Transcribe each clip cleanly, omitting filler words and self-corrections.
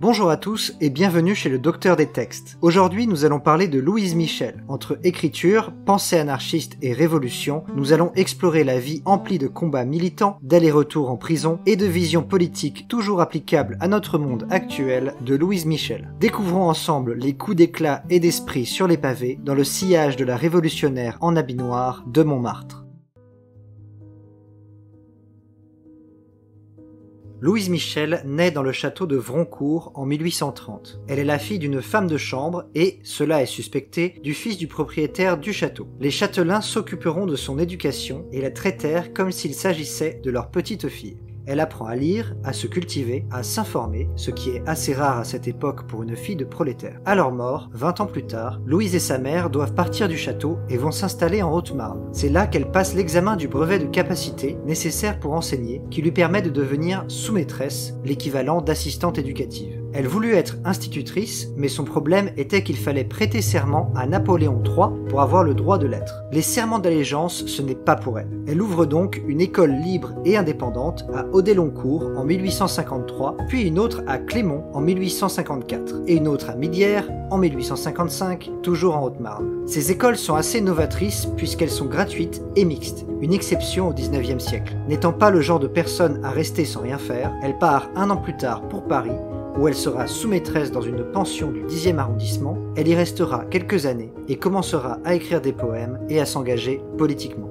Bonjour à tous et bienvenue chez le Docteur des Textes. Aujourd'hui, nous allons parler de Louise Michel. Entre écriture, pensée anarchiste et révolution, nous allons explorer la vie emplie de combats militants, d'allers-retours en prison et de visions politiques toujours applicables à notre monde actuel de Louise Michel. Découvrons ensemble les coups d'éclat et d'esprit sur les pavés dans le sillage de la révolutionnaire en habit noir de Montmartre. Louise Michel naît dans le château de Vroncourt en 1830. Elle est la fille d'une femme de chambre et, cela est suspecté, du fils du propriétaire du château. Les châtelains s'occuperont de son éducation et la traitèrent comme s'il s'agissait de leur petite fille. Elle apprend à lire, à se cultiver, à s'informer, ce qui est assez rare à cette époque pour une fille de prolétaire. À leur mort, 20 ans plus tard, Louise et sa mère doivent partir du château et vont s'installer en Haute-Marne. C'est là qu'elle passe l'examen du brevet de capacité nécessaire pour enseigner, qui lui permet de devenir sous-maîtresse, l'équivalent d'assistante éducative. Elle voulut être institutrice, mais son problème était qu'il fallait prêter serment à Napoléon III pour avoir le droit de l'être. Les serments d'allégeance, ce n'est pas pour elle. Elle ouvre donc une école libre et indépendante à Audeloncourt en 1853, puis une autre à Clémont en 1854, et une autre à Midières en 1855, toujours en Haute-Marne. Ces écoles sont assez novatrices puisqu'elles sont gratuites et mixtes, une exception au XIXe siècle. N'étant pas le genre de personne à rester sans rien faire, elle part un an plus tard pour Paris, où elle sera sous-maîtresse dans une pension du 10e arrondissement. Elle y restera quelques années et commencera à écrire des poèmes et à s'engager politiquement.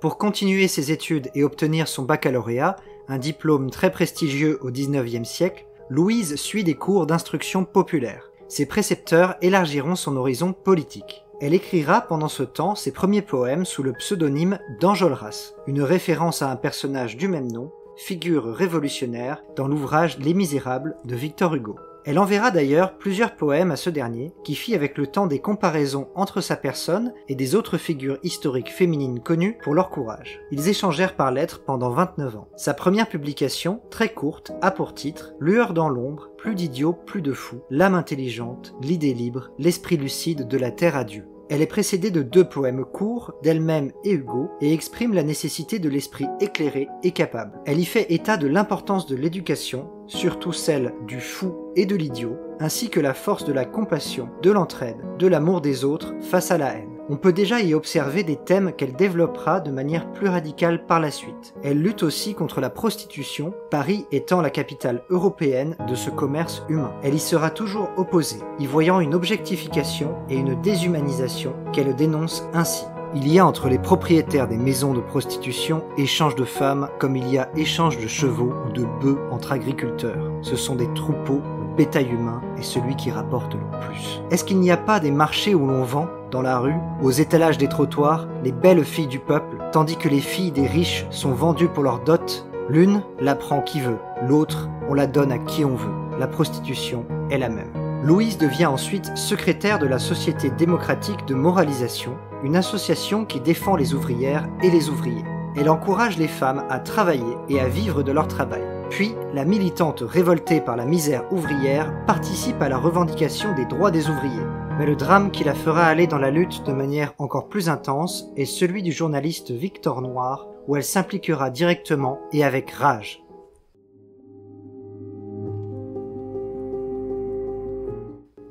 Pour continuer ses études et obtenir son baccalauréat, un diplôme très prestigieux au 19e siècle, Louise suit des cours d'instruction populaire. Ses précepteurs élargiront son horizon politique. Elle écrira pendant ce temps ses premiers poèmes sous le pseudonyme d'Enjolras, une référence à un personnage du même nom, figure révolutionnaire dans l'ouvrage Les Misérables de Victor Hugo. Elle enverra d'ailleurs plusieurs poèmes à ce dernier, qui fit avec le temps des comparaisons entre sa personne et des autres figures historiques féminines connues pour leur courage. Ils échangèrent par lettres pendant 29 ans. Sa première publication, très courte, a pour titre « Lueur dans l'ombre, plus d'idiots, plus de fous, l'âme intelligente, l'idée libre, l'esprit lucide de la terre à Dieu ». Elle est précédée de 2 poèmes courts d'elle-même et Hugo et exprime la nécessité de l'esprit éclairé et capable. Elle y fait état de l'importance de l'éducation, surtout celle du fou et de l'idiot, ainsi que la force de la compassion, de l'entraide, de l'amour des autres face à la haine. On peut déjà y observer des thèmes qu'elle développera de manière plus radicale par la suite. Elle lutte aussi contre la prostitution, Paris étant la capitale européenne de ce commerce humain. Elle y sera toujours opposée, y voyant une objectification et une déshumanisation qu'elle dénonce ainsi. Il y a entre les propriétaires des maisons de prostitution échange de femmes comme il y a échange de chevaux ou de bœufs entre agriculteurs. Ce sont des troupeaux, le bétail humain est celui qui rapporte le plus. Est-ce qu'il n'y a pas des marchés où l'on vend, dans la rue, aux étalages des trottoirs, les belles filles du peuple, tandis que les filles des riches sont vendues pour leur dot? L'une la prend qui veut, l'autre on la donne à qui on veut. La prostitution est la même. Louise devient ensuite secrétaire de la Société démocratique de moralisation, une association qui défend les ouvrières et les ouvriers. Elle encourage les femmes à travailler et à vivre de leur travail. Puis, la militante révoltée par la misère ouvrière participe à la revendication des droits des ouvriers. Mais le drame qui la fera aller dans la lutte de manière encore plus intense est celui du journaliste Victor Noir, où elle s'impliquera directement et avec rage.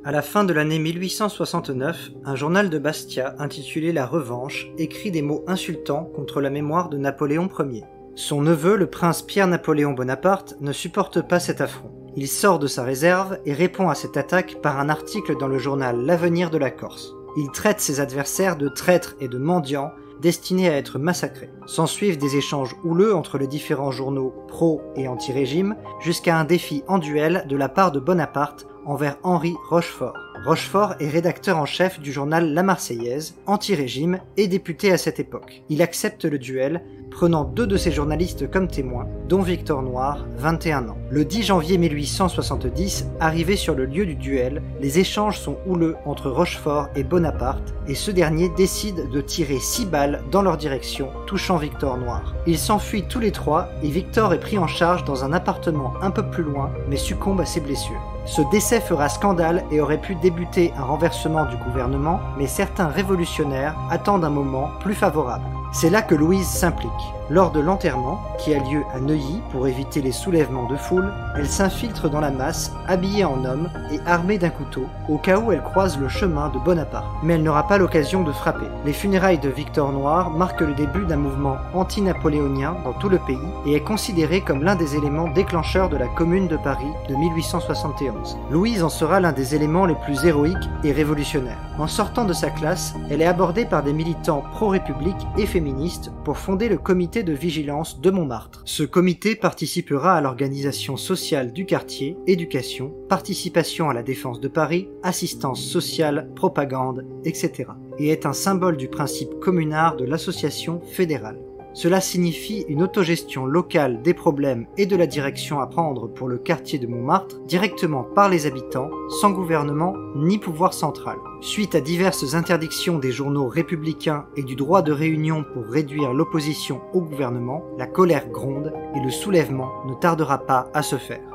À la fin de l'année 1869, un journal de Bastia intitulé La Revanche écrit des mots insultants contre la mémoire de Napoléon Ier. Son neveu, le prince Pierre-Napoléon Bonaparte, ne supporte pas cet affront. Il sort de sa réserve et répond à cette attaque par un article dans le journal L'Avenir de la Corse. Il traite ses adversaires de traîtres et de mendiants destinés à être massacrés. S'ensuivent des échanges houleux entre les différents journaux pro- et anti-régime, jusqu'à un défi en duel de la part de Bonaparte envers Henri Rochefort. Rochefort est rédacteur en chef du journal La Marseillaise, anti-régime et député à cette époque. Il accepte le duel, prenant 2 de ses journalistes comme témoins, dont Victor Noir, 21 ans. Le 10 janvier 1870, arrivé sur le lieu du duel, les échanges sont houleux entre Rochefort et Bonaparte, et ce dernier décide de tirer 6 balles dans leur direction, touchant Victor Noir. Ils s'enfuient tous les 3 et Victor est pris en charge dans un appartement un peu plus loin, mais succombe à ses blessures. Ce décès fera scandale et aurait pu débuter un renversement du gouvernement, mais certains révolutionnaires attendent un moment plus favorable. C'est là que Louise s'implique. Lors de l'enterrement, qui a lieu à Neuilly pour éviter les soulèvements de foule, elle s'infiltre dans la masse, habillée en homme et armée d'un couteau, au cas où elle croise le chemin de Bonaparte. Mais elle n'aura pas l'occasion de frapper. Les funérailles de Victor Noir marquent le début d'un mouvement anti-napoléonien dans tout le pays et est considéré comme l'un des éléments déclencheurs de la Commune de Paris de 1871. Louise en sera l'un des éléments les plus héroïques et révolutionnaires. En sortant de sa classe, elle est abordée par des militants pro-république et féministes pour fonder le comité de vigilance de Montmartre. Ce comité participera à l'organisation sociale du quartier, éducation, participation à la défense de Paris, assistance sociale, propagande, etc. et est un symbole du principe communard de l'association fédérale. Cela signifie une autogestion locale des problèmes et de la direction à prendre pour le quartier de Montmartre directement par les habitants, sans gouvernement ni pouvoir central. Suite à diverses interdictions des journaux républicains et du droit de réunion pour réduire l'opposition au gouvernement, la colère gronde et le soulèvement ne tardera pas à se faire.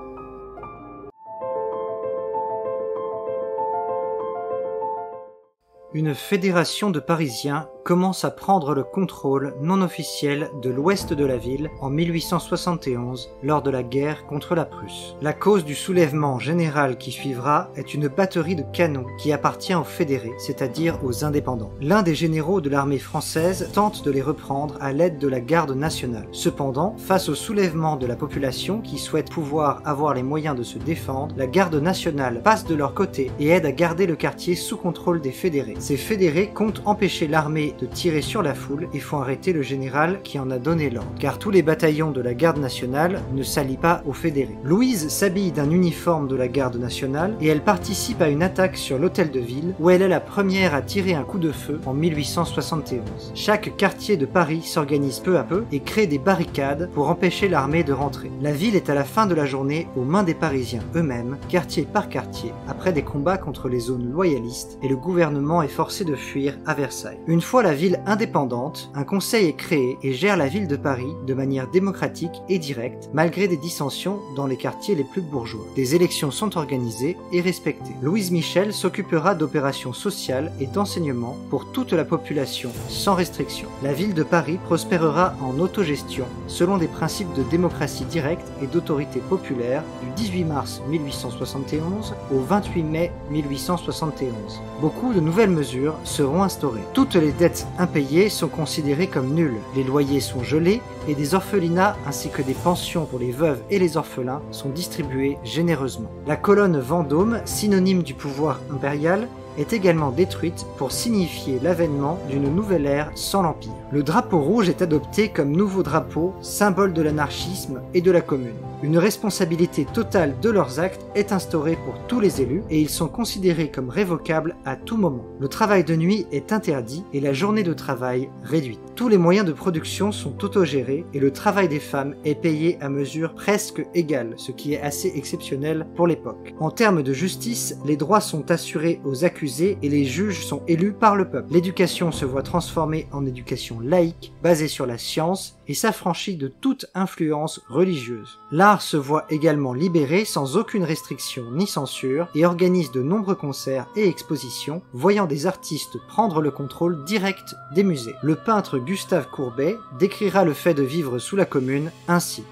Une fédération de Parisiens commence à prendre le contrôle non officiel de l'ouest de la ville en 1871 lors de la guerre contre la Prusse. La cause du soulèvement général qui suivra est une batterie de canons qui appartient aux fédérés, c'est-à-dire aux indépendants. L'un des généraux de l'armée française tente de les reprendre à l'aide de la garde nationale. Cependant, face au soulèvement de la population qui souhaite pouvoir avoir les moyens de se défendre, la garde nationale passe de leur côté et aide à garder le quartier sous contrôle des fédérés. Ces fédérés comptent empêcher l'armée de tirer sur la foule et font arrêter le général qui en a donné l'ordre, car tous les bataillons de la garde nationale ne s'allient pas aux fédérés. Louise s'habille d'un uniforme de la garde nationale et elle participe à une attaque sur l'hôtel de ville où elle est la première à tirer un coup de feu en 1871. Chaque quartier de Paris s'organise peu à peu et crée des barricades pour empêcher l'armée de rentrer. La ville est à la fin de la journée aux mains des Parisiens eux-mêmes, quartier par quartier, après des combats contre les zones loyalistes et le gouvernement est forcé de fuir à Versailles. Une fois la ville indépendante, un conseil est créé et gère la ville de Paris de manière démocratique et directe, malgré des dissensions dans les quartiers les plus bourgeois. Des élections sont organisées et respectées. Louise Michel s'occupera d'opérations sociales et d'enseignement pour toute la population, sans restriction. La ville de Paris prospérera en autogestion, selon des principes de démocratie directe et d'autorité populaire du 18 mars 1871 au 28 mai 1871. Beaucoup de nouvelles mesures seront instaurées. Toutes les dettes impayées sont considérées comme nulles, les loyers sont gelés et des orphelinats ainsi que des pensions pour les veuves et les orphelins sont distribués généreusement. La colonne Vendôme, synonyme du pouvoir impérial, est également détruite pour signifier l'avènement d'une nouvelle ère sans l'Empire. Le drapeau rouge est adopté comme nouveau drapeau, symbole de l'anarchisme et de la commune. Une responsabilité totale de leurs actes est instaurée pour tous les élus et ils sont considérés comme révocables à tout moment. Le travail de nuit est interdit et la journée de travail réduite. Tous les moyens de production sont autogérés et le travail des femmes est payé à mesure presque égale, ce qui est assez exceptionnel pour l'époque. En termes de justice, les droits sont assurés aux accusés et les juges sont élus par le peuple. L'éducation se voit transformée en éducation laïque, basée sur la science et s'affranchit de toute influence religieuse. L'art se voit également libéré sans aucune restriction ni censure et organise de nombreux concerts et expositions, voyant des artistes prendre le contrôle direct des musées. Le peintre Gustave Courbet décrira le fait de vivre sous la Commune ainsi.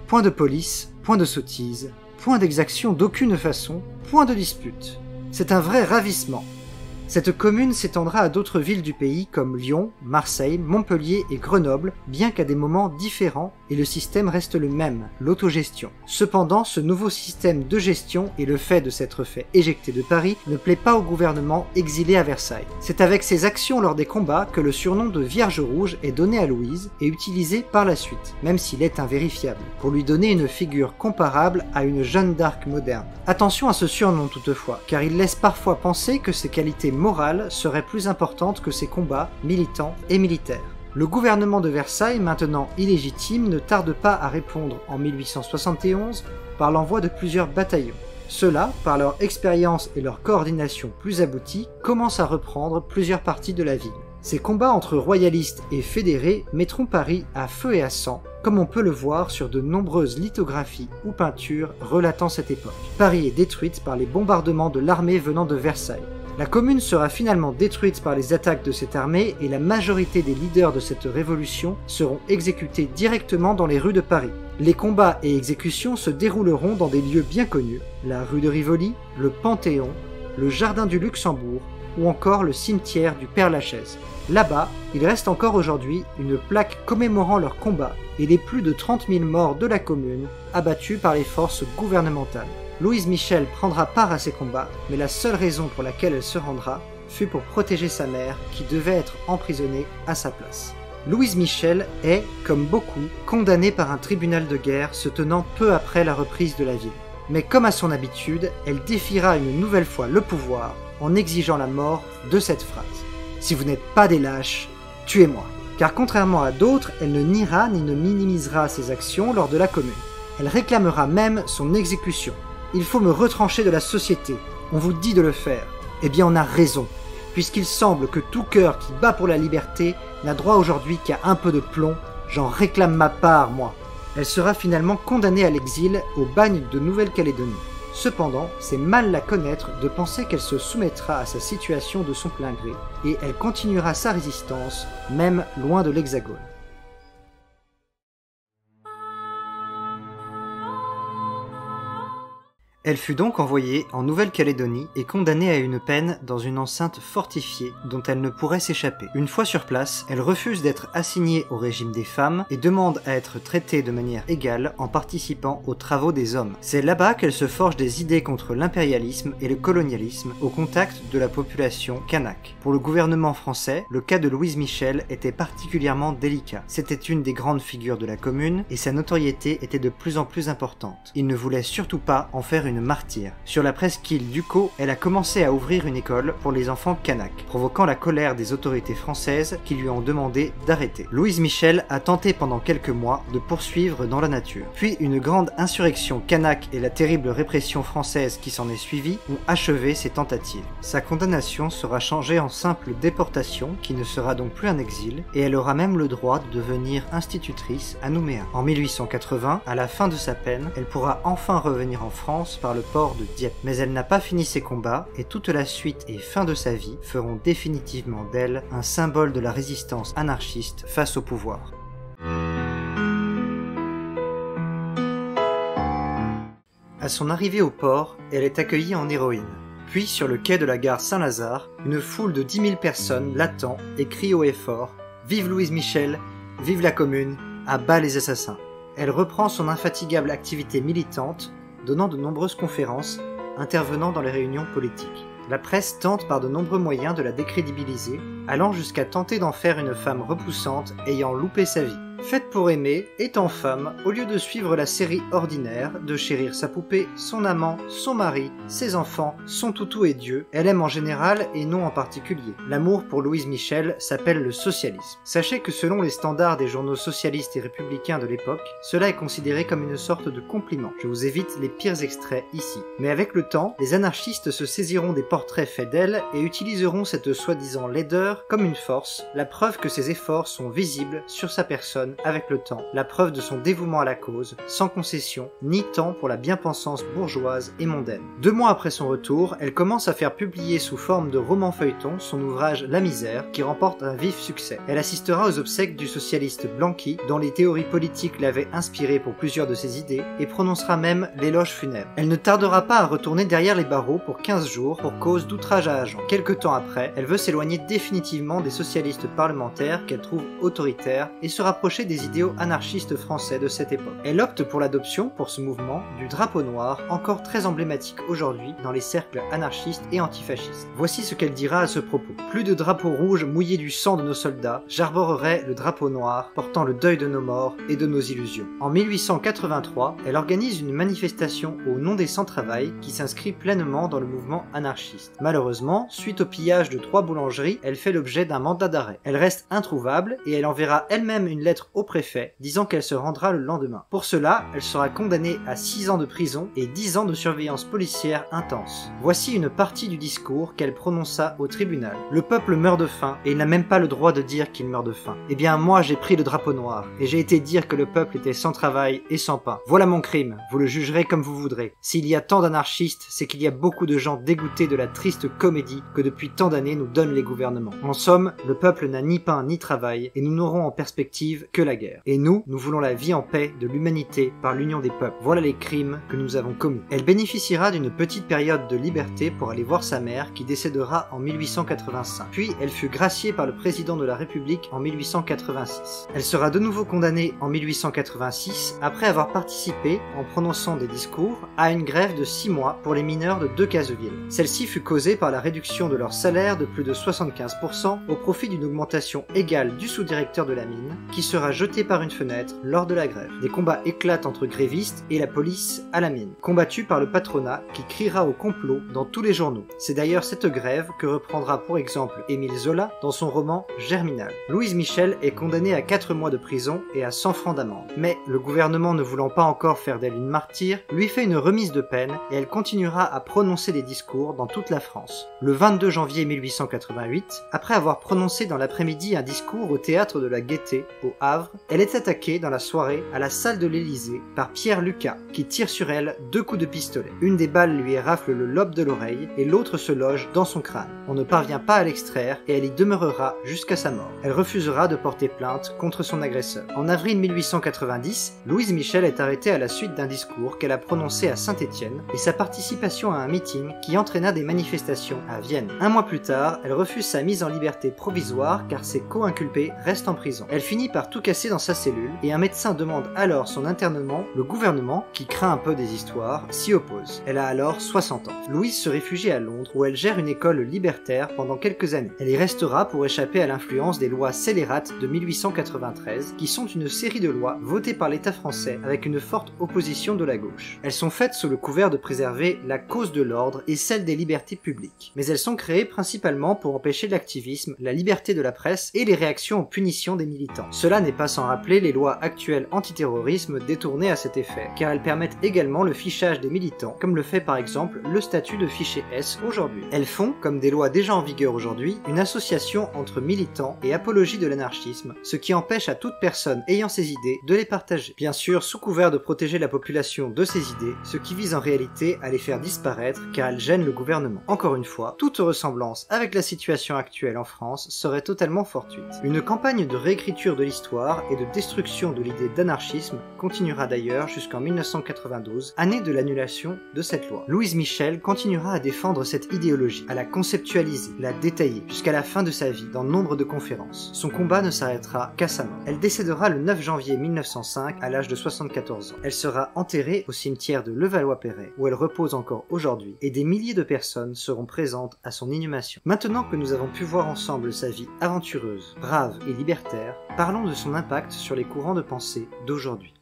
Point de police, point de sottise, point d'exaction d'aucune façon, point de dispute. C'est un vrai ravissement. Cette commune s'étendra à d'autres villes du pays comme Lyon, Marseille, Montpellier et Grenoble, bien qu'à des moments différents, et le système reste le même, l'autogestion. Cependant, ce nouveau système de gestion et le fait de s'être fait éjecter de Paris ne plaît pas au gouvernement exilé à Versailles. C'est avec ses actions lors des combats que le surnom de Vierge Rouge est donné à Louise et utilisé par la suite, même s'il est invérifiable, pour lui donner une figure comparable à une Jeanne d'Arc moderne. Attention à ce surnom toutefois, car il laisse parfois penser que ses qualités morales seraient plus importantes que ses combats militants et militaires. Le gouvernement de Versailles, maintenant illégitime, ne tarde pas à répondre en 1871 par l'envoi de plusieurs bataillons. Ceux-là, par leur expérience et leur coordination plus aboutie, commencent à reprendre plusieurs parties de la ville. Ces combats entre royalistes et fédérés mettront Paris à feu et à sang, comme on peut le voir sur de nombreuses lithographies ou peintures relatant cette époque. Paris est détruite par les bombardements de l'armée venant de Versailles. La commune sera finalement détruite par les attaques de cette armée et la majorité des leaders de cette révolution seront exécutés directement dans les rues de Paris. Les combats et exécutions se dérouleront dans des lieux bien connus, la rue de Rivoli, le Panthéon, le Jardin du Luxembourg ou encore le cimetière du Père-Lachaise. Là-bas, il reste encore aujourd'hui une plaque commémorant leurs combats et les plus de 30 000 morts de la commune abattus par les forces gouvernementales. Louise Michel prendra part à ces combats, mais la seule raison pour laquelle elle se rendra fut pour protéger sa mère qui devait être emprisonnée à sa place. Louise Michel est, comme beaucoup, condamnée par un tribunal de guerre se tenant peu après la reprise de la ville. Mais comme à son habitude, elle défiera une nouvelle fois le pouvoir en exigeant la mort de cette phrase. « Si vous n'êtes pas des lâches, tuez-moi ». Car contrairement à d'autres, elle ne niera ni ne minimisera ses actions lors de la Commune. Elle réclamera même son exécution. « Il faut me retrancher de la société, on vous dit de le faire. Eh bien on a raison, puisqu'il semble que tout cœur qui bat pour la liberté n'a droit aujourd'hui qu'à un peu de plomb, j'en réclame ma part, moi. » Elle sera finalement condamnée à l'exil au bagne de Nouvelle-Calédonie. Cependant, c'est mal la connaître de penser qu'elle se soumettra à sa situation de son plein gré, et elle continuera sa résistance, même loin de l'Hexagone. Elle fut donc envoyée en Nouvelle-Calédonie et condamnée à une peine dans une enceinte fortifiée dont elle ne pourrait s'échapper. Une fois sur place, elle refuse d'être assignée au régime des femmes et demande à être traitée de manière égale en participant aux travaux des hommes. C'est là-bas qu'elle se forge des idées contre l'impérialisme et le colonialisme au contact de la population kanak. Pour le gouvernement français, le cas de Louise Michel était particulièrement délicat. C'était une des grandes figures de la commune et sa notoriété était de plus en plus importante. Il ne voulait surtout pas en faire une martyre. Sur la presqu'île d'Uko, elle a commencé à ouvrir une école pour les enfants kanak, provoquant la colère des autorités françaises qui lui ont demandé d'arrêter. Louise Michel a tenté pendant quelques mois de poursuivre dans la nature. Puis une grande insurrection kanak et la terrible répression française qui s'en est suivie ont achevé ses tentatives. Sa condamnation sera changée en simple déportation qui ne sera donc plus un exil et elle aura même le droit de devenir institutrice à Nouméa. En 1880, à la fin de sa peine, elle pourra enfin revenir en France par le port de Dieppe. Mais elle n'a pas fini ses combats et toute la suite et fin de sa vie feront définitivement d'elle un symbole de la résistance anarchiste face au pouvoir. À son arrivée au port, elle est accueillie en héroïne. Puis sur le quai de la gare Saint-Lazare, une foule de 10 000 personnes l'attend et crie haut et fort « Vive Louise Michel, vive la Commune, à bas les assassins !» Elle reprend son infatigable activité militante, donnant de nombreuses conférences, intervenant dans les réunions politiques. La presse tente par de nombreux moyens de la décrédibiliser, allant jusqu'à tenter d'en faire une femme repoussante ayant loupé sa vie. Faite pour aimer, étant femme, au lieu de suivre la série ordinaire, de chérir sa poupée, son amant, son mari, ses enfants, son toutou et Dieu, elle aime en général et non en particulier. L'amour pour Louise Michel s'appelle le socialisme. Sachez que selon les standards des journaux socialistes et républicains de l'époque, cela est considéré comme une sorte de compliment. Je vous évite les pires extraits ici. Mais avec le temps, les anarchistes se saisiront des portraits faits d'elle et utiliseront cette soi-disant laideur comme une force, la preuve que ses efforts sont visibles sur sa personne avec le temps, la preuve de son dévouement à la cause, sans concession, ni temps pour la bien-pensance bourgeoise et mondaine. 2 mois après son retour, elle commence à faire publier sous forme de roman feuilleton son ouvrage La Misère, qui remporte un vif succès. Elle assistera aux obsèques du socialiste Blanqui, dont les théories politiques l'avaient inspiré pour plusieurs de ses idées, et prononcera même l'éloge funèbre. Elle ne tardera pas à retourner derrière les barreaux pour 15 jours pour cause d'outrage à agent. Quelque temps après, elle veut s'éloigner définitivement des socialistes parlementaires qu'elle trouve autoritaires et se rapprocher des idéaux anarchistes français de cette époque. Elle opte pour l'adoption, pour ce mouvement, du drapeau noir, encore très emblématique aujourd'hui dans les cercles anarchistes et antifascistes. Voici ce qu'elle dira à ce propos. Plus de drapeau rouge mouillé du sang de nos soldats, j'arborerai le drapeau noir, portant le deuil de nos morts et de nos illusions. En 1883, elle organise une manifestation au nom des sans-travail qui s'inscrit pleinement dans le mouvement anarchiste. Malheureusement, suite au pillage de 3 boulangeries, elle fait l'objet d'un mandat d'arrêt. Elle reste introuvable et elle enverra elle-même une lettre lettre au préfet disant qu'elle se rendra le lendemain. Pour cela, elle sera condamnée à 6 ans de prison et 10 ans de surveillance policière intense. Voici une partie du discours qu'elle prononça au tribunal. Le peuple meurt de faim et il n'a même pas le droit de dire qu'il meurt de faim. Eh bien moi j'ai pris le drapeau noir et j'ai été dire que le peuple était sans travail et sans pain. Voilà mon crime, vous le jugerez comme vous voudrez. S'il y a tant d'anarchistes, c'est qu'il y a beaucoup de gens dégoûtés de la triste comédie que depuis tant d'années nous donnent les gouvernements. En somme, le peuple n'a ni pain ni travail et nous n'aurons en perspective que la guerre. Et nous voulons la vie en paix de l'humanité par l'union des peuples. Voilà les crimes que nous avons commis. Elle bénéficiera d'une petite période de liberté pour aller voir sa mère qui décédera en 1885. Puis elle fut graciée par le président de la République en 1886. Elle sera de nouveau condamnée en 1886 après avoir participé, en prononçant des discours, à une grève de 6 mois pour les mineurs de Decazeville. Celle-ci fut causée par la réduction de leur salaire de plus de 75% au profit d'une augmentation égale du sous-directeur de la mine qui sera jeté par une fenêtre lors de la grève. Des combats éclatent entre grévistes et la police à la mine, combattus par le patronat qui criera au complot dans tous les journaux. C'est d'ailleurs cette grève que reprendra pour exemple Émile Zola dans son roman Germinal. Louise Michel est condamnée à 4 mois de prison et à 100 francs d'amende. Mais le gouvernement, ne voulant pas encore faire d'elle une martyre, lui fait une remise de peine et elle continuera à prononcer des discours dans toute la France. Le 22 janvier 1888, après avoir prononcé dans l'après-midi un discours au théâtre de la Gaîté, au Havre, elle est attaquée dans la soirée à la salle de l'Élysée par Pierre Lucas, qui tire sur elle 2 coups de pistolet. Une des balles lui rafle le lobe de l'oreille et l'autre se loge dans son crâne. On ne parvient pas à l'extraire et elle y demeurera jusqu'à sa mort. Elle refusera de porter plainte contre son agresseur. En avril 1890, Louise Michel est arrêtée à la suite d'un discours qu'elle a prononcé à Saint-Étienne et sa participation à un meeting qui entraîna des manifestations à Vienne. Un mois plus tard, elle refuse sa mise en liberté provisoire car ses co-inculpés restent en prison. Elle finit par tout casser dans sa cellule et un médecin demande alors son internement. Le gouvernement, qui craint un peu des histoires, s'y oppose. Elle a alors 60 ans. Louise se réfugie à Londres où elle gère une école libertaire pendant quelques années. Elle y restera pour échapper à l'influence des lois scélérates de 1893 qui sont une série de lois votées par l'État français avec une forte opposition de la gauche. Elles sont faites sous le couvert de préserver la cause de l'ordre et celle des libertés publiques. Mais elles sont créées principalement pour empêcher l'activisme, la liberté de la presse et les réactions aux punitions des militants. Cela n'est pas sans rappeler les lois actuelles antiterrorisme détournées à cet effet, car elles permettent également le fichage des militants, comme le fait par exemple le statut de fiché S aujourd'hui. Elles font, comme des lois déjà en vigueur aujourd'hui, une association entre militants et apologie de l'anarchisme, ce qui empêche à toute personne ayant ces idées de les partager. Bien sûr, sous couvert de protéger la population de ces idées, ce qui vise en réalité à les faire disparaître car elles gênent le gouvernement. Encore une fois, toute ressemblance avec la situation actuelle en France serait totalement fortuite. Une campagne de réécriture de l'histoire et de destruction de l'idée d'anarchisme continuera d'ailleurs jusqu'en 1992, année de l'annulation de cette loi. Louise Michel continuera à défendre cette idéologie, à la conceptualiser, la détailler, jusqu'à la fin de sa vie dans nombre de conférences. Son combat ne s'arrêtera qu'à sa mort. Elle décédera le 9 janvier 1905 à l'âge de 74 ans. Elle sera enterrée au cimetière de Levallois-Perret, où elle repose encore aujourd'hui, et des milliers de personnes seront présentes à son inhumation. Maintenant que nous avons pu voir ensemble sa vie aventureuse, brave et libertaire, parlons de son impact sur les courants de pensée d'aujourd'hui.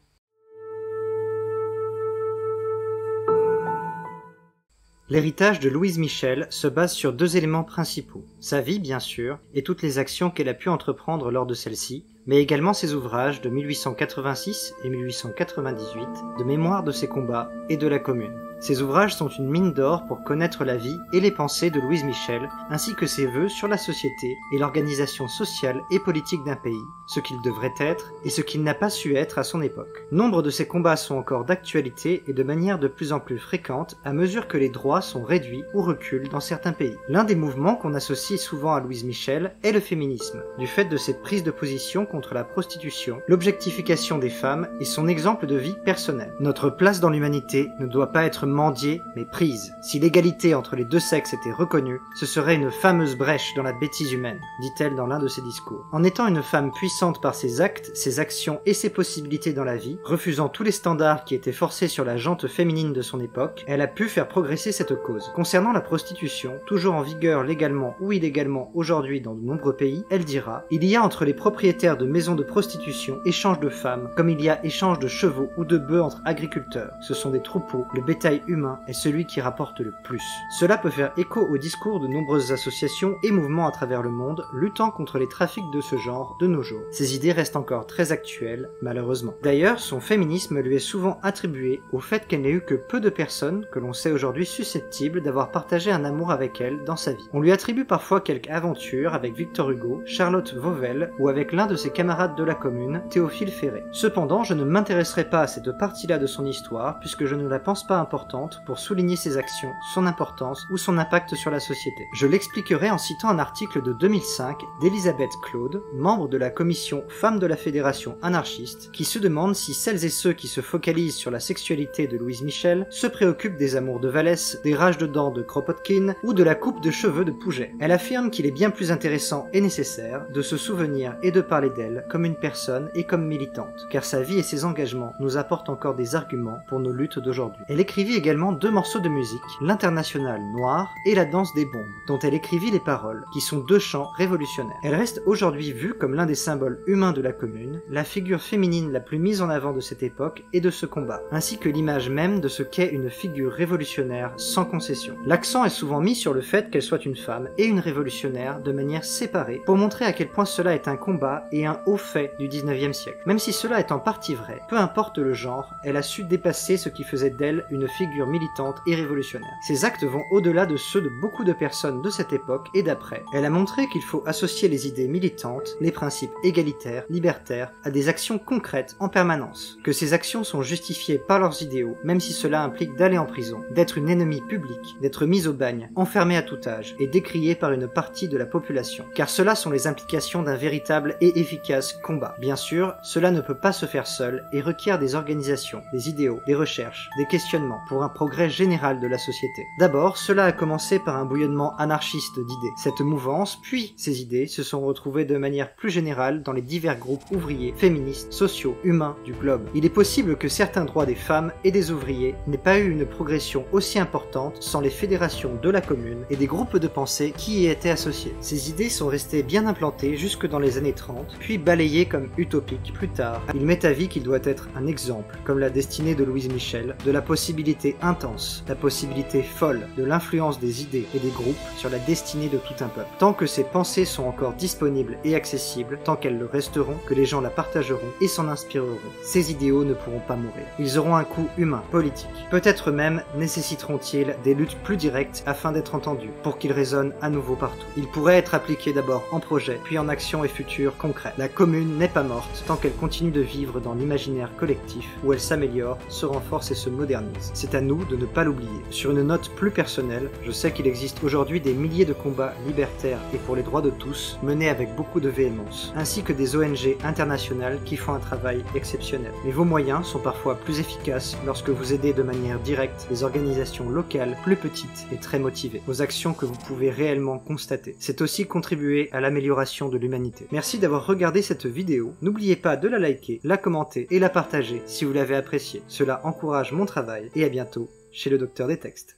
L'héritage de Louise Michel se base sur 2 éléments principaux. Sa vie, bien sûr, et toutes les actions qu'elle a pu entreprendre lors de celle-ci, mais également ses ouvrages de 1886 et 1898, de mémoire de ses combats et de la Commune. Ces ouvrages sont une mine d'or pour connaître la vie et les pensées de Louise Michel, ainsi que ses vœux sur la société et l'organisation sociale et politique d'un pays, ce qu'il devrait être et ce qu'il n'a pas su être à son époque. Nombre de ces combats sont encore d'actualité et de manière de plus en plus fréquente à mesure que les droits sont réduits ou reculent dans certains pays. L'un des mouvements qu'on associe souvent à Louise Michel est le féminisme, du fait de cette prise de position contre la prostitution, l'objectification des femmes et son exemple de vie personnelle. Notre place dans l'humanité ne doit pas être mendiée, mais prise. Si l'égalité entre les 2 sexes était reconnue, ce serait une fameuse brèche dans la bêtise humaine, dit-elle dans l'un de ses discours. En étant une femme puissante par ses actes, ses actions et ses possibilités dans la vie, refusant tous les standards qui étaient forcés sur la gente féminine de son époque, elle a pu faire progresser cette cause. Concernant la prostitution, toujours en vigueur légalement ou illégalement aujourd'hui dans de nombreux pays, elle dira « Il y a entre les propriétaires de de maisons de prostitution, échange de femmes, comme il y a échange de chevaux ou de bœufs entre agriculteurs. Ce sont des troupeaux, le bétail humain est celui qui rapporte le plus. Cela peut faire écho au discours de nombreuses associations et mouvements à travers le monde luttant contre les trafics de ce genre de nos jours. Ces idées restent encore très actuelles, malheureusement. D'ailleurs, son féminisme lui est souvent attribué au fait qu'elle n'ait eu que peu de personnes, que l'on sait aujourd'hui susceptibles d'avoir partagé un amour avec elle dans sa vie. On lui attribue parfois quelques aventures avec Victor Hugo, Charlotte Vauvel ou avec l'un de ses camarades de la commune, Théophile Ferré. Cependant, je ne m'intéresserai pas à cette partie-là de son histoire puisque je ne la pense pas importante pour souligner ses actions, son importance ou son impact sur la société. Je l'expliquerai en citant un article de 2005 d'Elisabeth Claude, membre de la commission Femmes de la Fédération anarchiste, qui se demande si celles et ceux qui se focalisent sur la sexualité de Louise Michel se préoccupent des amours de Vallès, des rages de dents de Kropotkin ou de la coupe de cheveux de Pouget. Elle affirme qu'il est bien plus intéressant et nécessaire de se souvenir et de parler d'elle comme une personne et comme militante, car sa vie et ses engagements nous apportent encore des arguments pour nos luttes d'aujourd'hui. Elle écrivit également 2 morceaux de musique, l'Internationale noire et la danse des bombes, dont elle écrivit les paroles, qui sont 2 chants révolutionnaires. Elle reste aujourd'hui vue comme l'un des symboles humains de la commune, la figure féminine la plus mise en avant de cette époque et de ce combat, ainsi que l'image même de ce qu'est une figure révolutionnaire sans concession. L'accent est souvent mis sur le fait qu'elle soit une femme et une révolutionnaire de manière séparée, pour montrer à quel point cela est un combat et un haut fait du 19e siècle. Même si cela est en partie vrai, peu importe le genre, elle a su dépasser ce qui faisait d'elle une figure militante et révolutionnaire. Ses actes vont au-delà de ceux de beaucoup de personnes de cette époque et d'après. Elle a montré qu'il faut associer les idées militantes, les principes égalitaires, libertaires, à des actions concrètes en permanence. Que ces actions sont justifiées par leurs idéaux, même si cela implique d'aller en prison, d'être une ennemie publique, d'être mise au bagne, enfermée à tout âge, et décriée par une partie de la population. Car cela sont les implications d'un véritable et efficace combat. Bien sûr, cela ne peut pas se faire seul et requiert des organisations, des idéaux, des recherches, des questionnements pour un progrès général de la société. D'abord, cela a commencé par un bouillonnement anarchiste d'idées. Cette mouvance, puis ces idées, se sont retrouvées de manière plus générale dans les divers groupes ouvriers, féministes, sociaux, humains du globe. Il est possible que certains droits des femmes et des ouvriers n'aient pas eu une progression aussi importante sans les fédérations de la commune et des groupes de pensée qui y étaient associés. Ces idées sont restées bien implantées jusque dans les années 30, puis balayées comme utopiques plus tard. Il m'est avis qu'il doit être un exemple, comme la destinée de Louise Michel, de la possibilité intense, la possibilité folle de l'influence des idées et des groupes sur la destinée de tout un peuple. Tant que ces pensées sont encore disponibles et accessibles, tant qu'elles le resteront, que les gens la partageront et s'en inspireront, ces idéaux ne pourront pas mourir. Ils auront un coût humain, politique. Peut-être même nécessiteront-ils des luttes plus directes afin d'être entendus, pour qu'ils résonnent à nouveau partout. Ils pourraient être appliqués d'abord en projet, puis en action et futur concret. La commune n'est pas morte tant qu'elle continue de vivre dans l'imaginaire collectif, où elle s'améliore, se renforce et se modernise. C'est à nous de ne pas l'oublier. Sur une note plus personnelle, je sais qu'il existe aujourd'hui des milliers de combats libertaires et pour les droits de tous, menés avec beaucoup de véhémence, ainsi que des ONG internationales qui font un travail exceptionnel. Mais vos moyens sont parfois plus efficaces lorsque vous aidez de manière directe des organisations locales plus petites et très motivées, aux actions que vous pouvez réellement constater. C'est aussi contribuer à l'amélioration de l'humanité. Merci d'avoir regardé cette vidéo. N'oubliez pas de la liker, la commenter et la partager si vous l'avez appréciée. Cela encourage mon travail et à bientôt chez le Docteur des Textes.